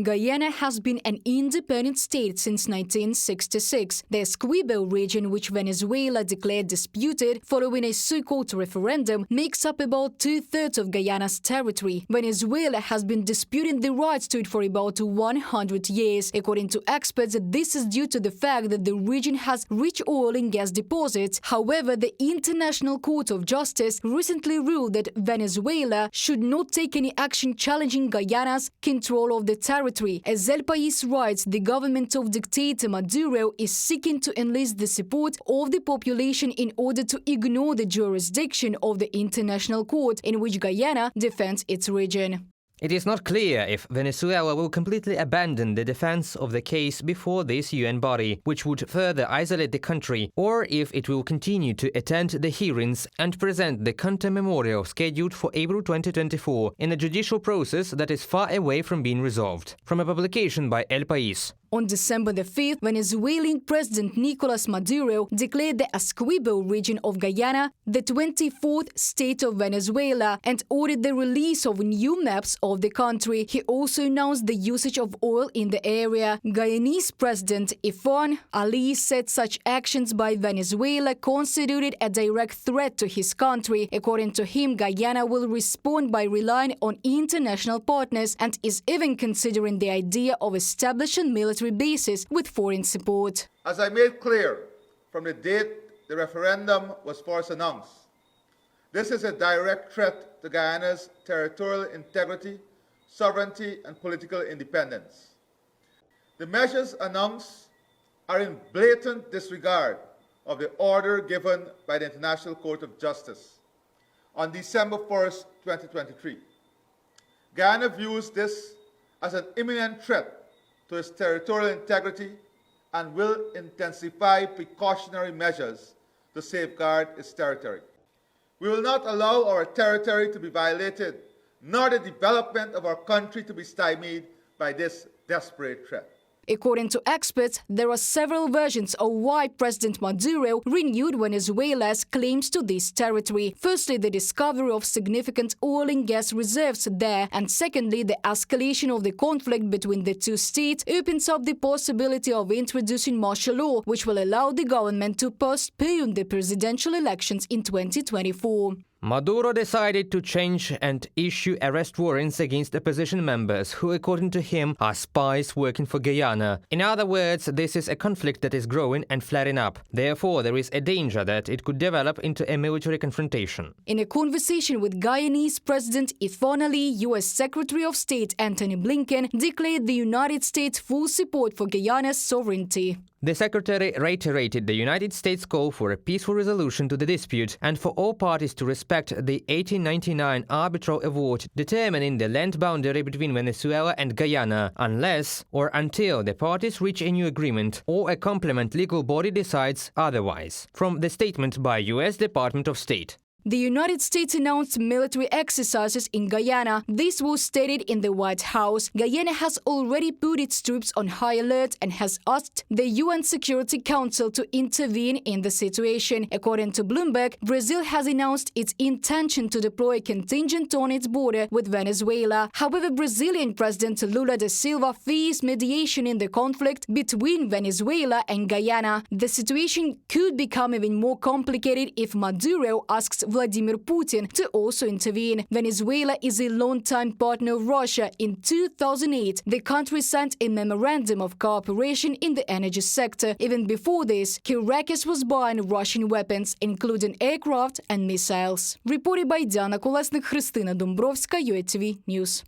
Guyana has been an independent state since 1966. The Essequibo region, which Venezuela declared disputed following a so-called referendum, makes up about two-thirds of Guyana's territory. Venezuela has been disputing the rights to it for about 100 years. According to experts, this is due to the fact that the region has rich oil and gas deposits. However, the International Court of Justice recently ruled that Venezuela should not take any action challenging Guyana's control of the territory. As El País writes, the government of dictator Maduro is seeking to enlist the support of the population in order to ignore the jurisdiction of the International Court, in which Guyana defends its region. It is not clear if Venezuela will completely abandon the defense of the case before this UN body, which would further isolate the country, or if it will continue to attend the hearings and present the counter memorial scheduled for April 2024 in a judicial process that is far away from being resolved. From a publication by El País. On December the 5th, Venezuelan President Nicolas Maduro declared the Essequibo region of Guyana the 24th state of Venezuela and ordered the release of new maps of the country. He also announced the usage of oil in the area. Guyanese President Ifan Ali said such actions by Venezuela constituted a direct threat to his country. According to him, Guyana will respond by relying on international partners and is even considering the idea of establishing military bases with foreign support. As I made clear from the date the referendum was first announced, this is a direct threat to Guyana's territorial integrity, sovereignty, and political independence. The measures announced are in blatant disregard of the order given by the International Court of Justice on December 1st, 2023. Guyana views this as an imminent threat to its territorial integrity and will intensify precautionary measures to safeguard its territory. We will not allow our territory to be violated, nor the development of our country to be stymied by this desperate threat. According to experts, there are several versions of why President Maduro renewed Venezuela's claims to this territory. Firstly, the discovery of significant oil and gas reserves there, and secondly, the escalation of the conflict between the two states opens up the possibility of introducing martial law, which will allow the government to postpone the presidential elections in 2024. Maduro decided to change and issue arrest warrants against opposition members who, according to him, are spies working for Guyana. In other words, this is a conflict that is growing and flaring up. Therefore, there is a danger that it could develop into a military confrontation. In a conversation with Guyanese President Ifan Ali, U.S. Secretary of State Antony Blinken declared the United States' full support for Guyana's sovereignty. The secretary reiterated the United States' call for a peaceful resolution to the dispute and for all parties to respect the 1899 arbitral award determining the land boundary between Venezuela and Guyana, unless or until the parties reach a new agreement or a competent legal body decides otherwise. From the statement by U.S. Department of State. The United States announced military exercises in Guyana. This was stated in the White House. Guyana has already put its troops on high alert and has asked the UN Security Council to intervene in the situation. According to Bloomberg, Brazil has announced its intention to deploy a contingent on its border with Venezuela. However, Brazilian President Lula da Silva fears mediation in the conflict between Venezuela and Guyana. The situation could become even more complicated if Maduro asks Vladimir Putin to also intervene. Venezuela is a longtime partner of Russia. In 2008, the country signed a memorandum of cooperation in the energy sector. Even before this, Caracas was buying Russian weapons, including aircraft and missiles. Reported by Diana Kolesnik, Христина Домбровська, UATV News.